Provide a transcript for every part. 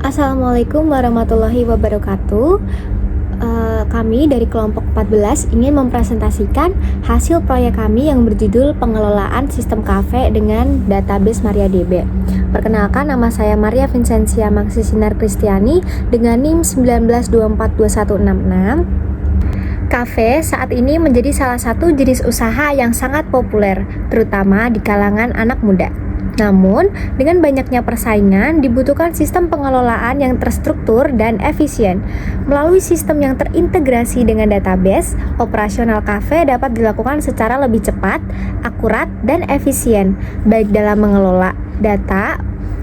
Assalamualaikum warahmatullahi wabarakatuh. Kami dari kelompok 14 ingin mempresentasikan hasil proyek kami yang berjudul pengelolaan sistem kafe dengan database MariaDB. Perkenalkan, nama saya Maria Vincentia Maksisinar Kristiani dengan NIM 19242166. Kafe saat ini menjadi salah satu jenis usaha yang sangat populer, terutama di kalangan anak muda. Namun, dengan banyaknya persaingan, dibutuhkan sistem pengelolaan yang terstruktur dan efisien. Melalui sistem yang terintegrasi dengan database, operasional kafe dapat dilakukan secara lebih cepat, akurat, dan efisien, baik dalam mengelola data,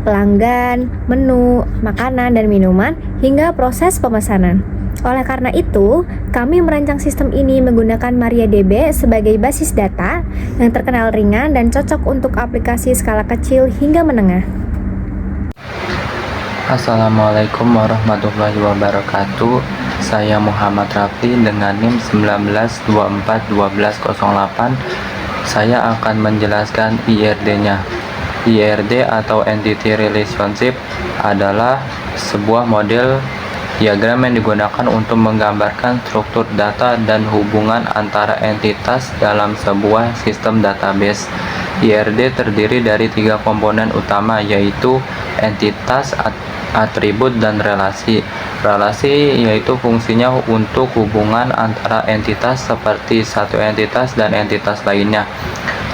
pelanggan, menu, makanan, dan minuman, hingga proses pemesanan. Oleh karena itu, kami merancang sistem ini menggunakan MariaDB sebagai basis data yang terkenal ringan dan cocok untuk aplikasi skala kecil hingga menengah. Assalamualaikum warahmatullahi wabarakatuh. Saya Muhammad Rafli dengan NIM 19241208. Saya akan menjelaskan IRD-nya. IRD atau Entity Relationship adalah sebuah model diagram yang digunakan untuk menggambarkan struktur data dan hubungan antara entitas dalam sebuah sistem database. IRD terdiri dari 3 komponen utama, yaitu entitas, atribut, dan relasi. Relasi yaitu fungsinya untuk hubungan antara entitas seperti satu entitas dan entitas lainnya.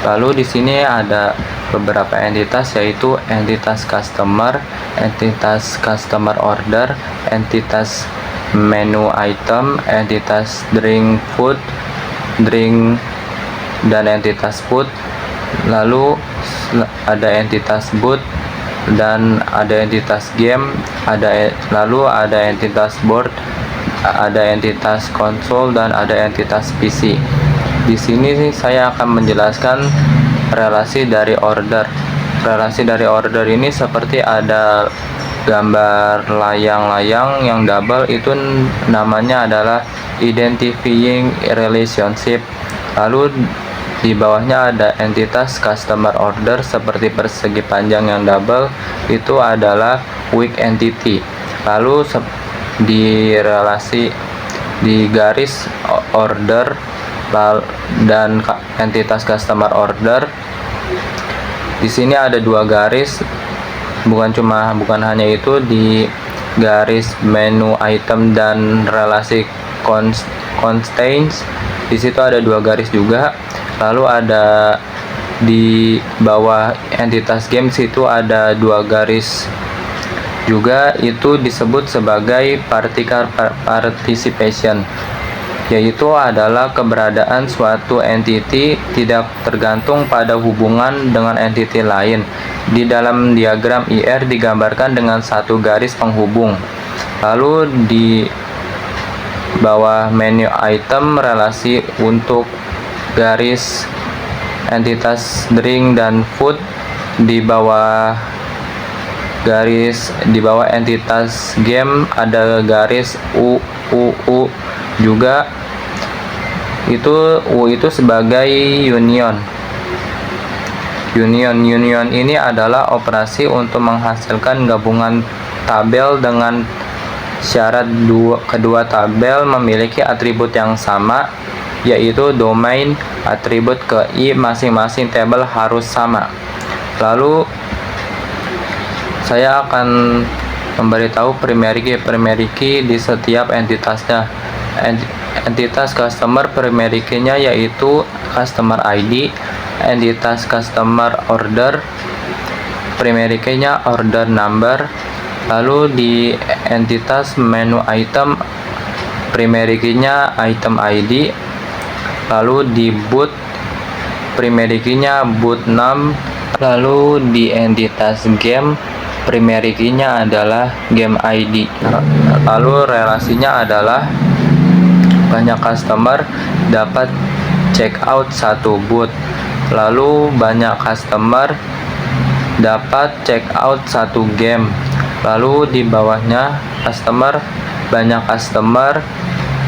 Lalu di sini ada beberapa entitas, yaitu entitas customer order, entitas menu item, entitas drink, dan entitas food. Lalu ada entitas booth, dan ada entitas game, lalu ada entitas board, ada entitas konsol, dan ada entitas PC. Di sini saya akan menjelaskan relasi dari order. Relasi dari order ini seperti ada gambar layang-layang yang double, itu namanya adalah identifying relationship. Lalu di bawahnya ada entitas customer order seperti persegi panjang yang double, itu adalah weak entity. Lalu di relasi di garis order dan entitas customer order, di sini ada 2 garis, bukan hanya itu, di garis menu item dan relasi constraints, di situ ada 2 garis juga. Lalu ada di bawah entitas games itu ada 2 garis juga, itu disebut sebagai partial participation, yaitu adalah keberadaan suatu entity tidak tergantung pada hubungan dengan entity lain. Di dalam diagram IR digambarkan dengan 1 garis penghubung. Lalu di bawah menu item, relasi untuk garis entitas drink dan food. Di bawah entitas game ada garis U juga, itu sebagai union. Union ini adalah operasi untuk menghasilkan gabungan tabel dengan syarat kedua tabel memiliki atribut yang sama, yaitu domain, atribut key masing-masing tabel harus sama. Lalu saya akan memberitahu primary key di setiap entitasnya. Entitas customer primary key-nya yaitu customer ID. Entitas customer order primary key-nya order number. Lalu di entitas menu item primary key-nya item ID. Lalu di booth primary key-nya booth name. Lalu di entitas game primary key-nya adalah game ID. Lalu relasinya adalah banyak customer dapat check out 1 booth. Lalu banyak customer dapat check out 1 game. Lalu di bawahnya banyak customer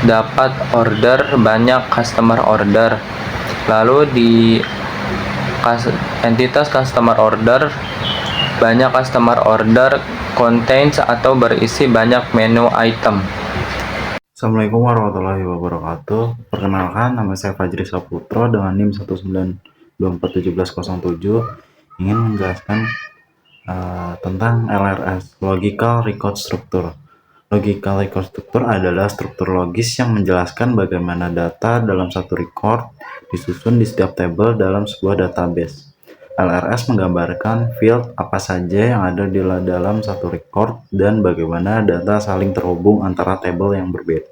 dapat order banyak customer order. Lalu di entitas customer order Banyak customer order contains atau berisi banyak menu item. Assalamualaikum warahmatullahi wabarakatuh. Perkenalkan, nama saya Fajri Saputro dengan NIM 1924717 ingin menjelaskan tentang LRS, Logical Record Structure. Logical Record Structure adalah struktur logis yang menjelaskan bagaimana data dalam satu record disusun di setiap tabel dalam sebuah database. LRS menggambarkan field apa saja yang ada di dalam satu record dan bagaimana data saling terhubung antara tabel yang berbeda.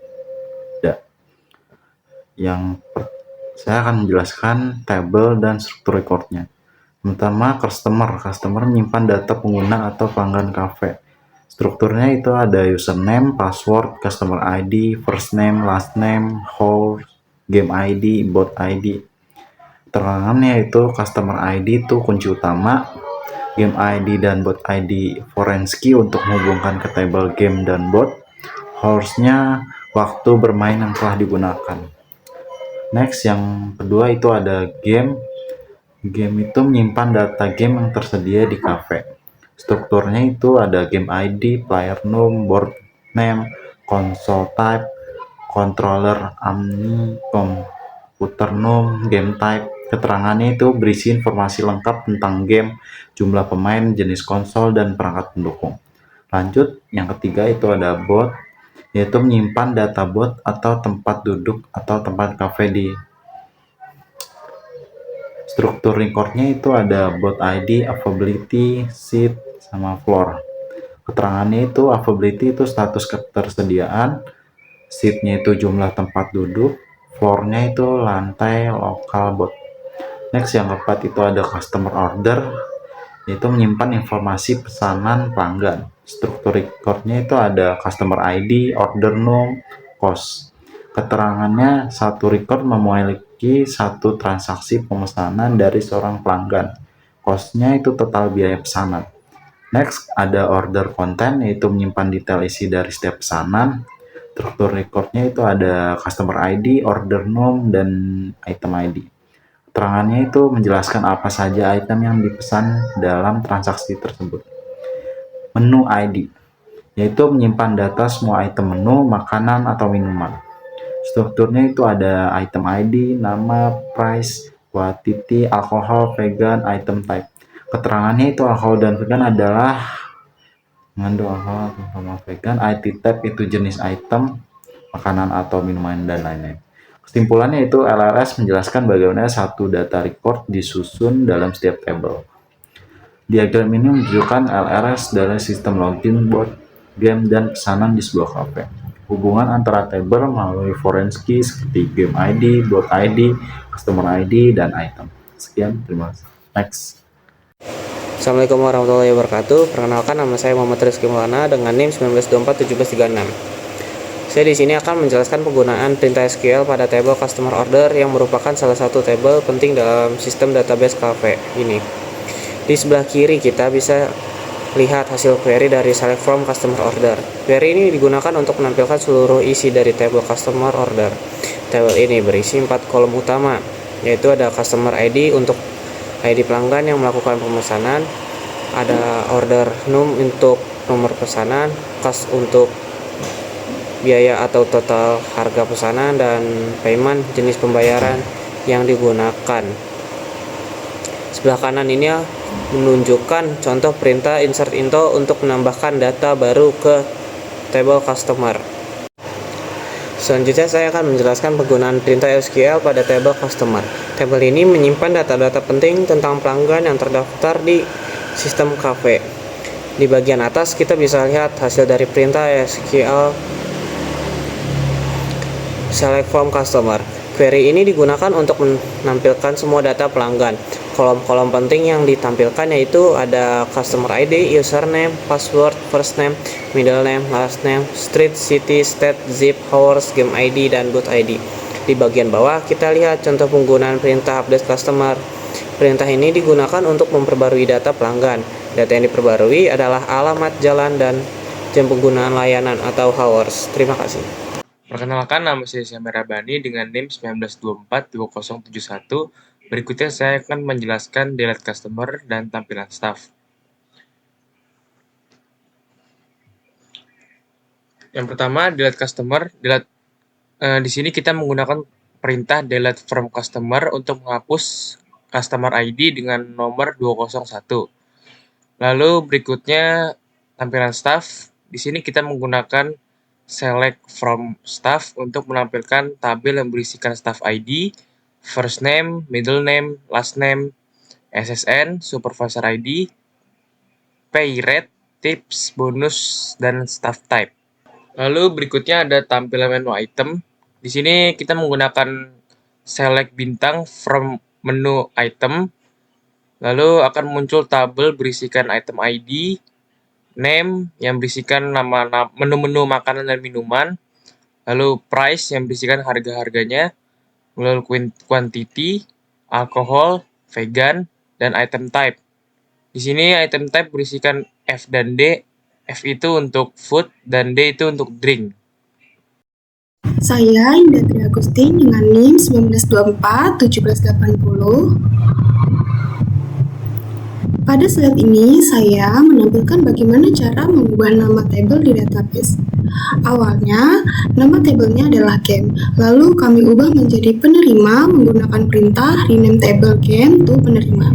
Saya akan menjelaskan tabel dan struktur recordnya. Pertama, customer menyimpan data pengguna atau pelanggan kafe. Strukturnya itu ada username, password, customer ID, first name, last name, host, game ID, bot ID. Keterangannya itu customer ID itu kunci utama, game ID dan bot ID foreign key untuk menghubungkan ke table game dan bot, hostnya waktu bermain yang telah digunakan. Next, yang kedua itu ada game. Game itu menyimpan data game yang tersedia di cafe. Strukturnya itu ada game ID, player name, board name, console type, controller AMI, computer name, game type. Keterangannya itu berisi informasi lengkap tentang game, jumlah pemain, jenis konsol, dan perangkat pendukung. Lanjut, yang ketiga itu ada bot, yaitu menyimpan data bot atau tempat duduk atau tempat cafe di struktur recordnya itu ada bot ID, availability, seat, sama floor. Keterangannya itu availability itu status ketersediaan, seatnya itu jumlah tempat duduk, floornya itu lantai lokal bot. Next, yang keempat itu ada customer order, yaitu menyimpan informasi pesanan pelanggan. Struktur recordnya itu ada customer ID, order name, cost. Keterangannya satu record memiliki satu transaksi pemesanan dari seorang pelanggan. Cost-nya itu total biaya pesanan. Next, ada order content, yaitu menyimpan detail isi dari setiap pesanan. Struktur recordnya itu ada customer ID, order name, dan item ID. Keterangannya itu menjelaskan apa saja item yang dipesan dalam transaksi tersebut. Menu ID, yaitu menyimpan data semua item menu, makanan, atau minuman. Strukturnya itu ada item ID, nama, price, quantity, alkohol, vegan, item type. Keterangannya itu alkohol dan vegan adalah mengandung alkohol sama vegan, item type itu jenis item, makanan atau minuman, dan lain-lain. Kesimpulannya itu LRS menjelaskan bagaimana satu data record disusun dalam setiap tabel. Diagram ini menunjukkan LRS dari sistem login, bot, game, dan pesanan di sebuah cafe. Hubungan antara tabel melalui foreign key seperti game ID, bot ID, customer ID, dan item. Sekian, terima kasih. Next. Assalamualaikum warahmatullahi wabarakatuh. Perkenalkan, nama saya Muhammad Rizky Maulana dengan NIM 1924736. Saya di sini akan menjelaskan penggunaan perintah SQL pada table customer order yang merupakan salah satu table penting dalam sistem database cafe ini. Di sebelah kiri kita bisa lihat hasil query dari select from customer order. Query ini digunakan untuk menampilkan seluruh isi dari table customer order. Table ini berisi 4 kolom utama, yaitu ada customer ID untuk ID pelanggan yang melakukan pemesanan, ada order num untuk nomor pesanan, cost untuk biaya atau total harga pesanan, dan payment jenis pembayaran yang digunakan. Sebelah kanan ini menunjukkan contoh perintah insert into untuk menambahkan data baru ke table customer. Selanjutnya saya akan menjelaskan penggunaan perintah SQL pada table customer. Tabel ini menyimpan data-data penting tentang pelanggan yang terdaftar di sistem cafe. Di bagian atas kita bisa lihat hasil dari perintah SQL select from customer. Query ini digunakan untuk menampilkan semua data pelanggan. Kolom-kolom penting yang ditampilkan yaitu ada customer ID, username, password, first name, middle name, last name, street, city, state, zip, hours, game ID, dan booth ID. Di bagian bawah kita lihat contoh penggunaan perintah update customer. Perintah ini digunakan untuk memperbarui data pelanggan. Data yang diperbarui adalah alamat, jalan, dan jam penggunaan layanan atau hours. Terima kasih. Perkenalkan, nama saya Syamir Rabani dengan NIM 1924271. Berikutnya saya akan menjelaskan delete customer dan tampilan staff. Yang pertama, delete customer. Di sini kita menggunakan perintah delete from customer untuk menghapus customer ID dengan nomor 201. Lalu berikutnya tampilan staff. Di sini kita menggunakan select from staff untuk menampilkan tabel yang berisikan staff ID, first name, middle name, last name, SSN, supervisor ID, pay rate, tips, bonus, dan staff type. Lalu berikutnya ada tampilan menu item. Di sini kita menggunakan select bintang from menu item. Lalu akan muncul tabel berisikan item ID, name yang berisikan nama menu-menu makanan dan minuman, lalu price yang berisikan harga-harganya, lalu quantity, alkohol, vegan, dan item type. Di sini item type berisikan F dan D. F itu untuk food dan D itu untuk drink. Saya Indah Tri Agustin dengan NIM 1924-1780. Pada slide ini, saya menampilkan bagaimana cara mengubah nama tabel di database. Awalnya, nama tabelnya adalah game, lalu kami ubah menjadi penerima menggunakan perintah rename table game to penerima.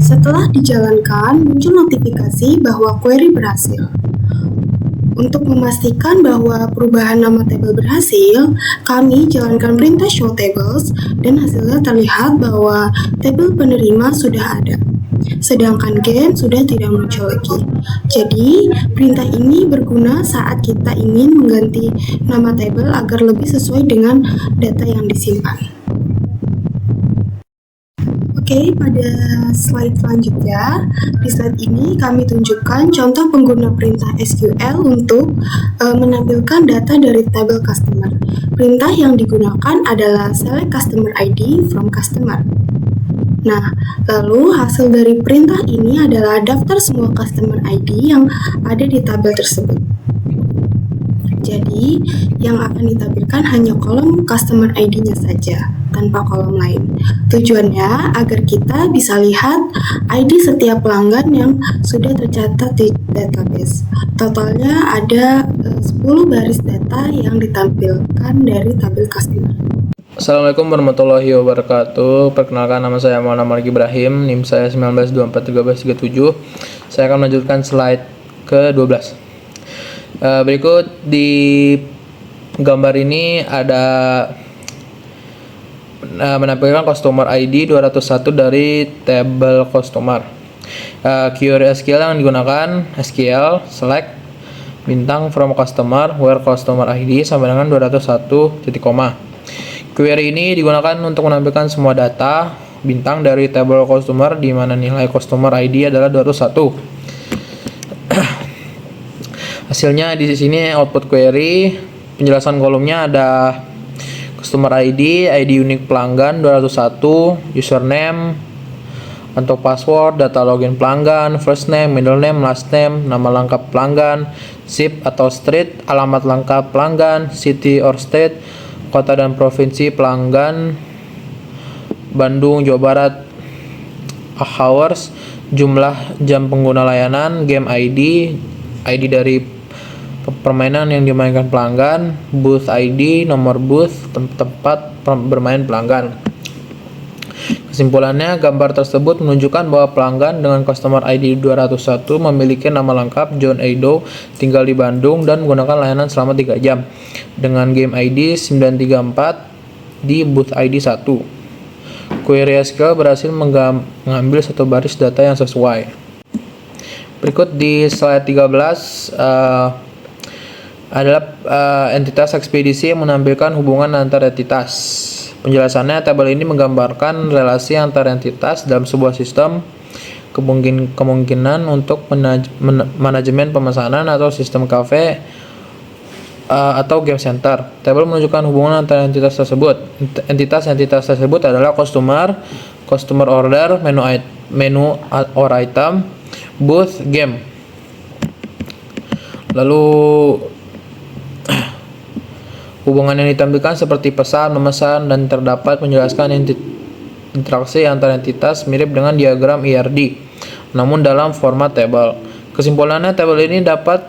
Setelah dijalankan, muncul notifikasi bahwa query berhasil. Untuk memastikan bahwa perubahan nama tabel berhasil, kami jalankan perintah show tables dan hasilnya terlihat bahwa tabel penerima sudah ada. Sedangkan game sudah tidak muncul lagi. Jadi, perintah ini berguna saat kita ingin mengganti nama tabel agar lebih sesuai dengan data yang disimpan. Oke, pada slide selanjutnya, di slide ini kami tunjukkan contoh pengguna perintah SQL untuk menampilkan data dari tabel customer. Perintah yang digunakan adalah select customer ID from customer. Nah, lalu hasil dari perintah ini adalah daftar semua customer ID yang ada di tabel tersebut. Jadi, yang akan ditampilkan hanya kolom customer ID-nya saja, tanpa kolom lain. Tujuannya agar kita bisa lihat ID setiap pelanggan yang sudah tercatat di database. Totalnya ada 10 baris data yang ditampilkan dari tabel customer. Assalamualaikum warahmatullahi wabarakatuh. Perkenalkan, nama saya Muhammad Malik Ibrahim, NIM saya 19241337. Saya akan melanjutkan slide ke-12. Berikut di gambar ini ada menampilkan customer ID 201 dari tabel customer. Query SQL yang digunakan SQL select bintang from customer where customer ID sampai dengan 201 titik koma. Query ini digunakan untuk menampilkan semua data bintang dari tabel customer di mana nilai customer ID adalah 201. Hasilnya di sini output query, penjelasan kolomnya ada customer ID, ID unik pelanggan 201, username, untuk password, data login pelanggan, first name, middle name, last name, nama lengkap pelanggan, zip atau street, alamat lengkap pelanggan, city or state, kota dan provinsi pelanggan, Bandung, Jawa Barat, hours, jumlah jam pengguna layanan, game ID, ID dari permainan yang dimainkan pelanggan, booth ID, nomor booth, tempat bermain pelanggan. Kesimpulannya, gambar tersebut menunjukkan bahwa pelanggan dengan customer ID 201 memiliki nama lengkap John Edo, tinggal di Bandung, dan menggunakan layanan selama 3 jam dengan game ID 934 di booth ID 1. Query SQL berhasil mengambil satu baris data yang sesuai. Berikut di slide 13 adalah entitas ekspedisi yang menampilkan hubungan antar entitas. Penjelasannya, tabel ini menggambarkan relasi antar entitas dalam sebuah sistem, kemungkinan untuk manajemen pemesanan atau sistem kafe atau game center. Tabel menunjukkan hubungan antara entitas tersebut. Entitas tersebut adalah customer order, menu or item, booth, game. Lalu hubungan yang ditampilkan seperti pesan, memesan, dan terdapat menjelaskan interaksi antara entitas mirip dengan diagram IRD, namun dalam format tabel. Kesimpulannya, tabel ini dapat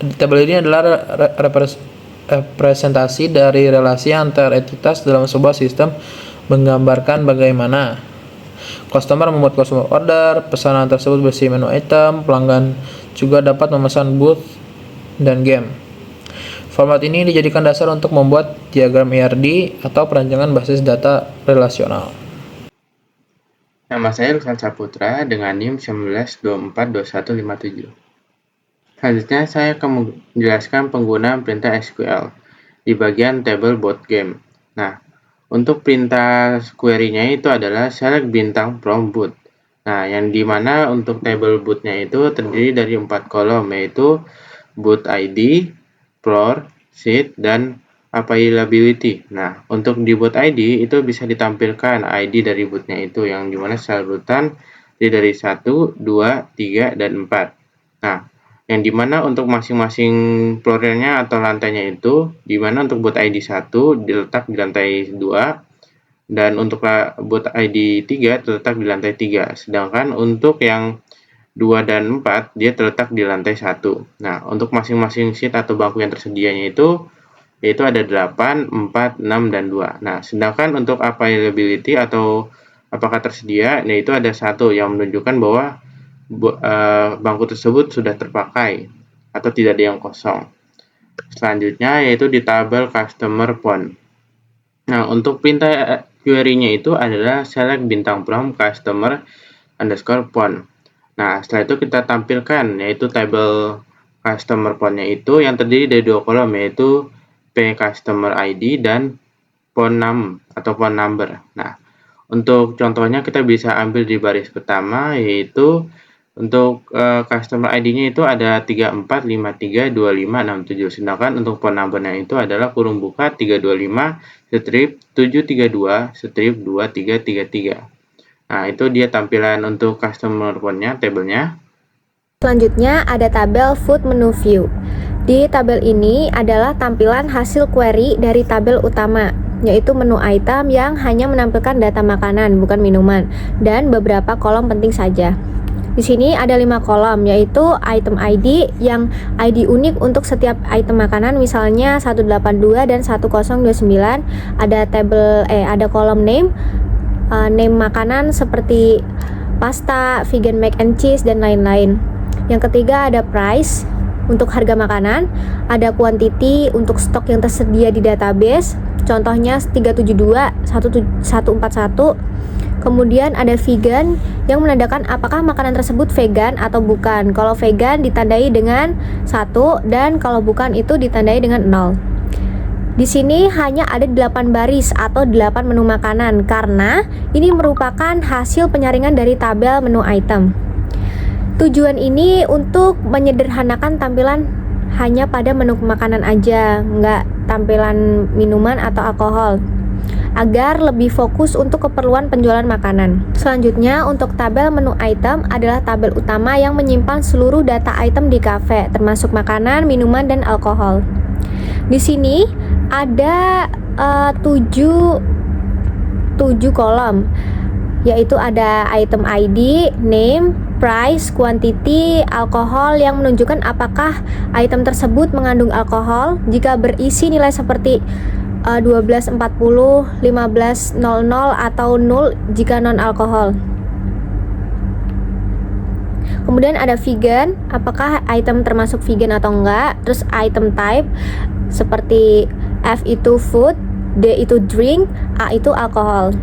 Tabel ini adalah representasi dari relasi antar entitas dalam sebuah sistem, menggambarkan bagaimana customer membuat customer order, pesanan tersebut berisi menu item, pelanggan juga dapat memesan booth dan game. Format ini dijadikan dasar untuk membuat diagram ERD atau perancangan basis data relasional. Nama saya Ruslan Saputra dengan NIM 19242157. Selanjutnya saya akan menjelaskan penggunaan perintah SQL di bagian table board game. Nah, untuk perintah query-nya itu adalah select bintang from boot. Nah, yang dimana untuk table boot-nya itu terdiri dari 4 kolom, yaitu boot ID, floor, seat, dan availability. Nah, untuk di boot ID itu bisa ditampilkan ID dari bootnya itu, yang dimana secara urutan dari 1, 2, 3, dan 4. Nah, yang dimana untuk masing-masing floor-nya atau lantainya itu, dimana untuk boot ID 1 diletak di lantai 2, dan untuk boot ID 3 terletak di lantai 3. Sedangkan untuk yang 2 dan 4 dia terletak di lantai 1. Nah, untuk masing-masing seat atau bangku yang tersedianya itu yaitu ada 8, 4, 6, dan 2. Nah, sedangkan untuk availability atau apakah tersedia, yaitu ada 1 yang menunjukkan bahwa bangku tersebut sudah terpakai atau tidak ada yang kosong. Selanjutnya yaitu di tabel customer phone. Nah, untuk perintah query-nya itu adalah select bintang from customer underscore phone. Nah, setelah itu kita tampilkan yaitu tabel customer phone-nya itu yang terdiri dari 2 kolom, yaitu P customer ID dan phone name atau phone number. Nah, untuk contohnya kita bisa ambil di baris pertama, yaitu untuk customer ID-nya itu ada 34532567, sedangkan untuk phone number-nya itu adalah kurung buka 325-732-2333. Nah, itu dia tampilan untuk customer phone-nya, tabelnya. Selanjutnya ada tabel food menu view. Di tabel ini adalah tampilan hasil query dari tabel utama, yaitu menu item yang hanya menampilkan data makanan, bukan minuman, dan beberapa kolom penting saja. Di sini ada 5 kolom, yaitu item ID yang ID unik untuk setiap item makanan, misalnya 182 dan 1029. Ada kolom name, name makanan seperti pasta, vegan mac and cheese, dan lain-lain. Yang ketiga ada price untuk harga makanan, ada quantity untuk stok yang tersedia di database, contohnya 372, 141. Kemudian ada vegan yang menandakan apakah makanan tersebut vegan atau bukan. Kalau vegan ditandai dengan 1 dan kalau bukan itu ditandai dengan 0. Di sini hanya ada 8 baris atau 8 menu makanan karena ini merupakan hasil penyaringan dari tabel menu item. Tujuan ini untuk menyederhanakan tampilan hanya pada menu makanan aja, nggak tampilan minuman atau alkohol, agar lebih fokus untuk keperluan penjualan makanan. Selanjutnya, untuk tabel menu item adalah tabel utama yang menyimpan seluruh data item di kafe, termasuk makanan, minuman, dan alkohol. Di sini ada 7 kolom, yaitu ada item ID, name, price, quantity, alkohol yang menunjukkan apakah item tersebut mengandung alkohol jika berisi nilai seperti 1240, 1500 atau 0 jika non alkohol. Kemudian ada vegan, apakah item termasuk vegan atau enggak. Terus item type seperti F itu food, D itu drink, A itu alkohol.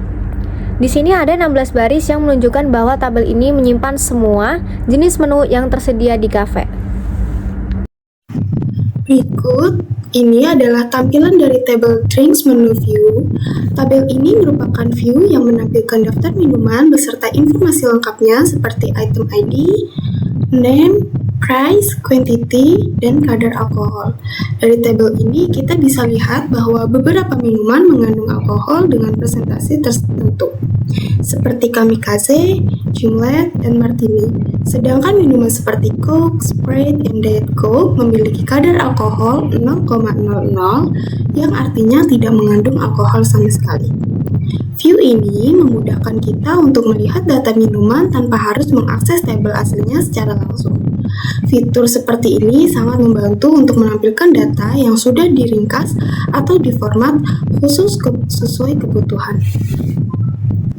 Di sini ada 16 baris yang menunjukkan bahwa tabel ini menyimpan semua jenis menu yang tersedia di kafe. Berikut, ini adalah tampilan dari tabel drinks menu view. Tabel ini merupakan view yang menampilkan daftar minuman beserta informasi lengkapnya seperti item ID, name, price, quantity, dan kadar alkohol. Dari tabel ini kita bisa lihat bahwa beberapa minuman mengandung alkohol dengan presentasi tertentu, seperti kamikaze, gimlet, dan martini. Sedangkan minuman seperti Coke, Sprite, dan Diet Coke memiliki kadar alkohol 0,00 yang artinya tidak mengandung alkohol sama sekali. View ini memudahkan kita untuk melihat data minuman tanpa harus mengakses tabel aslinya secara langsung. Fitur seperti ini sangat membantu untuk menampilkan data yang sudah diringkas atau diformat khusus sesuai kebutuhan.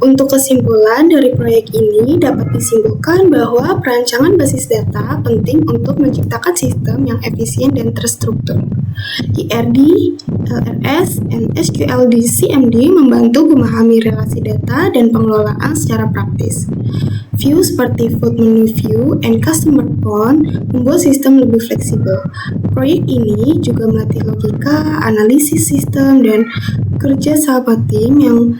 Untuk kesimpulan dari proyek ini dapat disimpulkan bahwa perancangan basis data penting untuk menciptakan sistem yang efisien dan terstruktur. IRD, LRS, dan SQL di CMD membantu memahami relasi data dan pengelolaan secara praktis. View seperti food menu view and customer phone membuat sistem lebih fleksibel. Proyek ini juga melatih logika, analisis sistem, dan kerja sama tim yang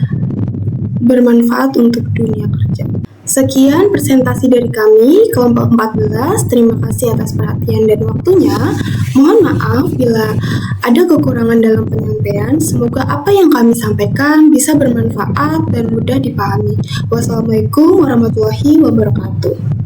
bermanfaat untuk dunia kerja. Sekian presentasi dari kami, kelompok 14. Terima kasih atas perhatian dan waktunya. Mohon maaf bila ada kekurangan dalam penyampaian. Semoga apa yang kami sampaikan bisa bermanfaat dan mudah dipahami. Wassalamualaikum warahmatullahi wabarakatuh.